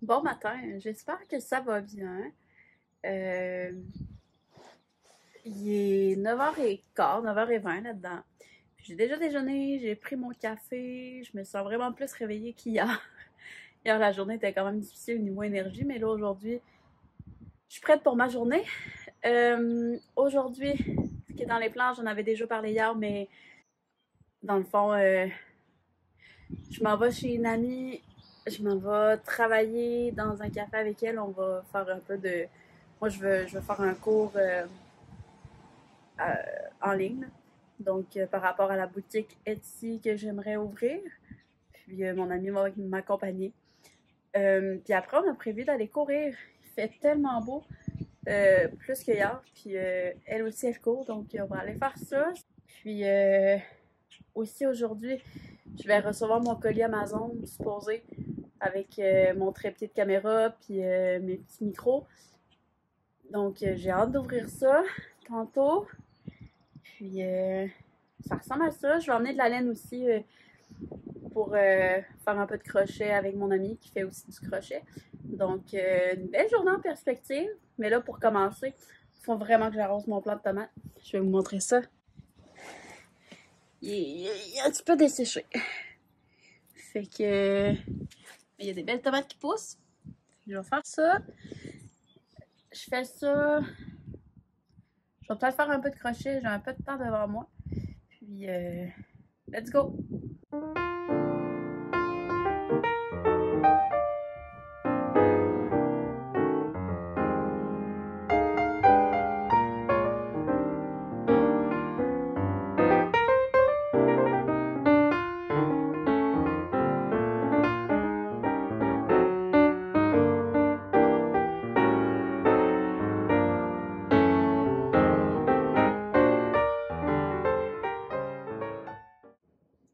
Bon matin, j'espère que ça va bien. Euh, il est 9h15, 9h20 là-dedans. J'ai déjà déjeuné, j'ai pris mon café, je me sens vraiment plus réveillée qu'hier. Hier, la journée était quand même difficile au niveau énergie, mais là, aujourd'hui, je suis prête pour ma journée. Aujourd'hui, ce qui est dans les plans, j'en avais déjà parlé hier, mais dans le fond, je m'en vais chez une amie, je m'en vais travailler dans un café avec elle. On va faire un peu de. Moi, je veux faire un cours en ligne, donc par rapport à la boutique Etsy que j'aimerais ouvrir. Puis mon ami va m'accompagner. Puis après, on a prévu d'aller courir. Il fait tellement beau, plus que hier. Puis elle aussi, elle court, donc on va aller faire ça. Puis aussi aujourd'hui, je vais recevoir mon colis Amazon supposé avec mon trépied de caméra puis mes petits micros. Donc j'ai hâte d'ouvrir ça tantôt. Puis ça ressemble à ça. Je vais emmener de la laine aussi pour faire un peu de crochet avec mon ami qui fait aussi du crochet. Donc une belle journée en perspective. Mais là, pour commencer, il faut vraiment que j'arrose mon plant de tomates. Je vais vous montrer ça. Il est un petit peu desséché. Fait que il y a des belles tomates qui poussent. Je vais faire ça. Je fais ça. Je vais peut-être faire un peu de crochet. J'ai un peu de temps devant moi. Puis, let's go!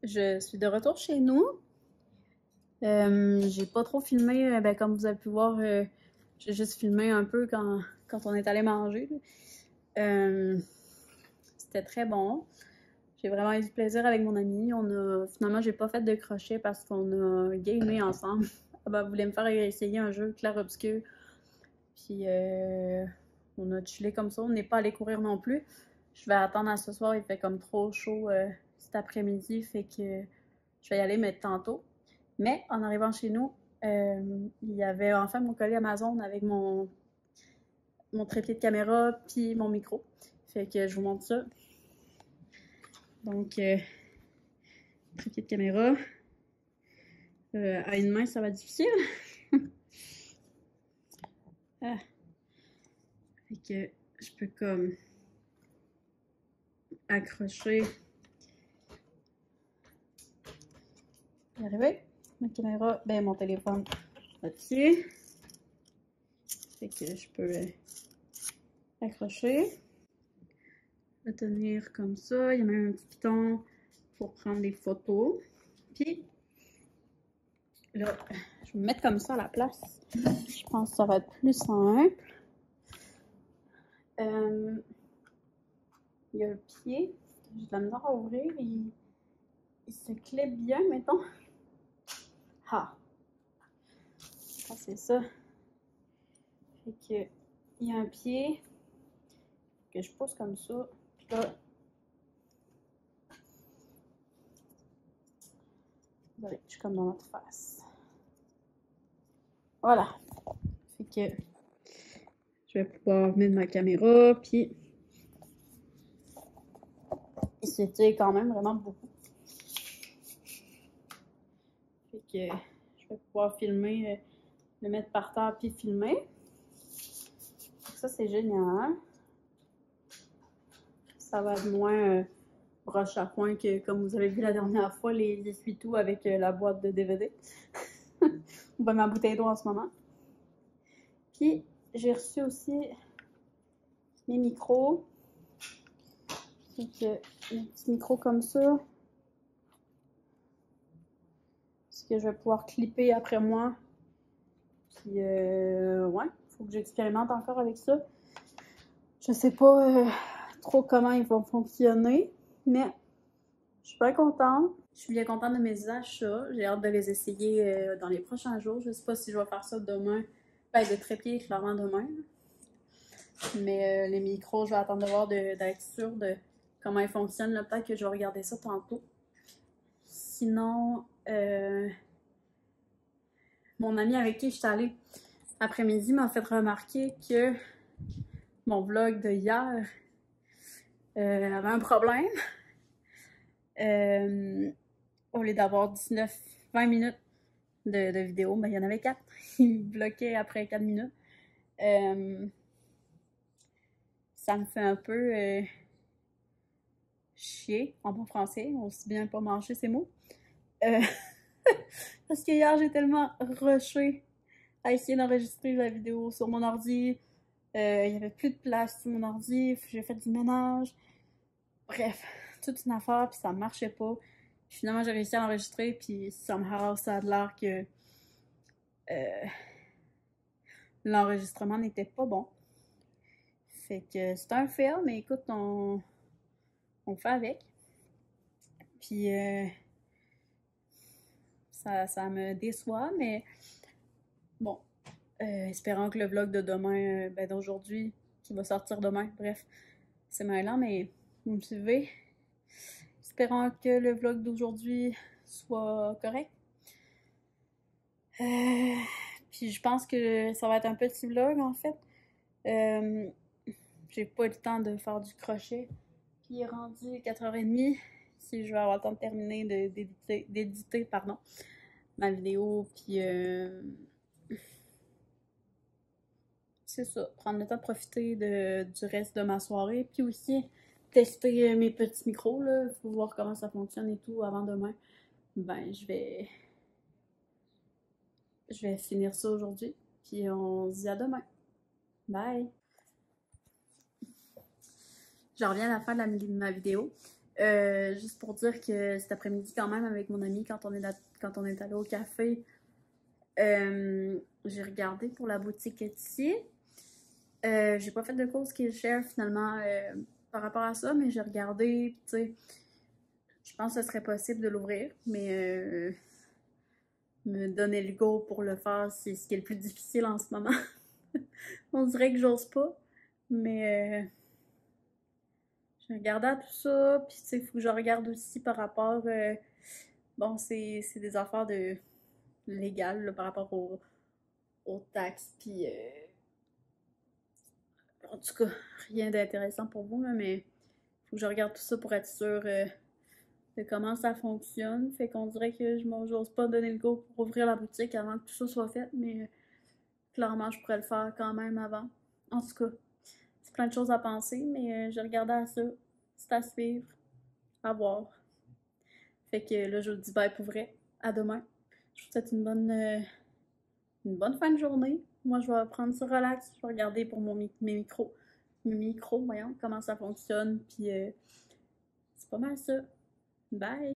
Je suis de retour chez nous. J'ai pas trop filmé, ben, comme vous avez pu voir, j'ai juste filmé un peu quand on est allé manger. C'était très bon. J'ai vraiment eu du plaisir avec mon ami. Finalement, j'ai pas fait de crochet parce qu'on a gamé ensemble. Elle voulait me faire essayer un jeu clair-obscur. Puis on a chillé comme ça. On n'est pas allé courir non plus. Je vais attendre à ce soir. Il fait comme trop chaud cet après-midi. Fait que je vais y aller, mais tantôt. Mais en arrivant chez nous, il y avait enfin mon colis Amazon avec mon trépied de caméra puis mon micro. Fait que je vous montre ça. Donc, trépied de caméra. À une main, ça va être difficile. Ah. Fait que je peux comme accrocher. Y arriver. Ma caméra, ben mon téléphone là-dessus. Fait que je peux accrocher. Le tenir comme ça. Il y a même un petit piton pour prendre des photos. Puis là, je vais me mettre comme ça à la place. Je pense que ça va être plus simple. Il y a le pied. J'ai de la misère à ouvrir. Il se clip bien, mettons. Ah! Ah, c'est ça. Fait que il y a un pied que je pousse comme ça. Puis là, désolé, je suis comme dans notre face. Voilà. Fait que je vais pouvoir mettre ma caméra, puis il s'étire quand même vraiment beaucoup. Fait que je vais pouvoir filmer, le mettre par terre puis filmer. Ça, c'est génial. Ça va être moins broche à foin que, comme vous avez vu la dernière fois, les essuie-tout avec la boîte de DVD. Ou bien ma bouteille d'eau en ce moment. Puis, j'ai reçu aussi mes micros. Fait que, mes petits micros comme ça. Ce que je vais pouvoir clipper après moi. Puis, ouais, faut que j'expérimente encore avec ça. Je sais pas trop comment ils vont fonctionner, mais Je suis bien contente. Je suis bien contente de mes achats. J'ai hâte de les essayer dans les prochains jours. Je sais pas si je vais faire ça demain. Ben, de trépied, clairement demain. Mais les micros, je vais attendre de voir d'être sûre de comment ils fonctionnent. Peut-être que je vais regarder ça tantôt. Sinon, mon ami avec qui je suis allée après-midi m'a fait remarquer que mon vlog de hier avait un problème. Au lieu d'avoir 19-20 minutes de vidéo, ben, il y en avait 4. Il me bloquait après 4 minutes. Ça me fait un peu chier en bon français, aussi bien pas manger ces mots. Parce que hier, j'ai tellement rushé à essayer d'enregistrer la vidéo sur mon ordi. Il n'y avait plus de place sur mon ordi, j'ai fait du ménage. Bref, toute une affaire, puis ça marchait pas. Puis finalement, j'ai réussi à l'enregistrer, puis somehow, ça a l'air que l'enregistrement n'était pas bon. Fait que c'est un fail, mais écoute, on fait avec. Puis ça me déçoit, mais bon, espérant que le vlog de demain, ben d'aujourd'hui, qui va sortir demain, bref, c'est mêlant, mais vous me suivez. Espérant que le vlog d'aujourd'hui soit correct. Puis je pense que ça va être un petit vlog en fait. J'ai pas eu le temps de faire du crochet. Puis il est rendu 4h30. Si je vais avoir le temps de terminer d'éditer ma vidéo. Puis c'est ça. Prendre le temps de profiter du reste de ma soirée. Puis aussi tester mes petits micros là, pour voir comment ça fonctionne et tout avant demain. Ben je vais finir ça aujourd'hui. Puis on se dit à demain. Bye! Je reviens à la fin de ma vidéo. Juste pour dire que cet après-midi, quand même, avec mon ami, quand on est allé au café, j'ai regardé pour la boutique Etsy. J'ai pas fait de course qui est cher finalement par rapport à ça, mais j'ai regardé, tu sais, je pense que ce serait possible de l'ouvrir, mais me donner le go pour le faire, c'est ce qui est le plus difficile en ce moment. On dirait que j'ose pas, mais je regardais à tout ça, puis tu sais, il faut que je regarde aussi par rapport, bon, c'est des affaires légales là, par rapport aux taxes, puis en tout cas, rien d'intéressant pour vous, là, mais il faut que je regarde tout ça pour être sûre de comment ça fonctionne. Fait qu'on dirait que j'ose pas donner le go pour ouvrir la boutique avant que tout ça soit fait, mais clairement, je pourrais le faire quand même avant. En tout cas, c'est plein de choses à penser, mais je regardais à ça. C'est à suivre, à voir. Fait que là, je vous dis bye pour vrai. À demain. Je vous souhaite une bonne fin de journée. Moi, je vais prendre ça relax. Je vais regarder pour mes micros. Mes micros, voyons comment ça fonctionne. Puis c'est pas mal ça. Bye!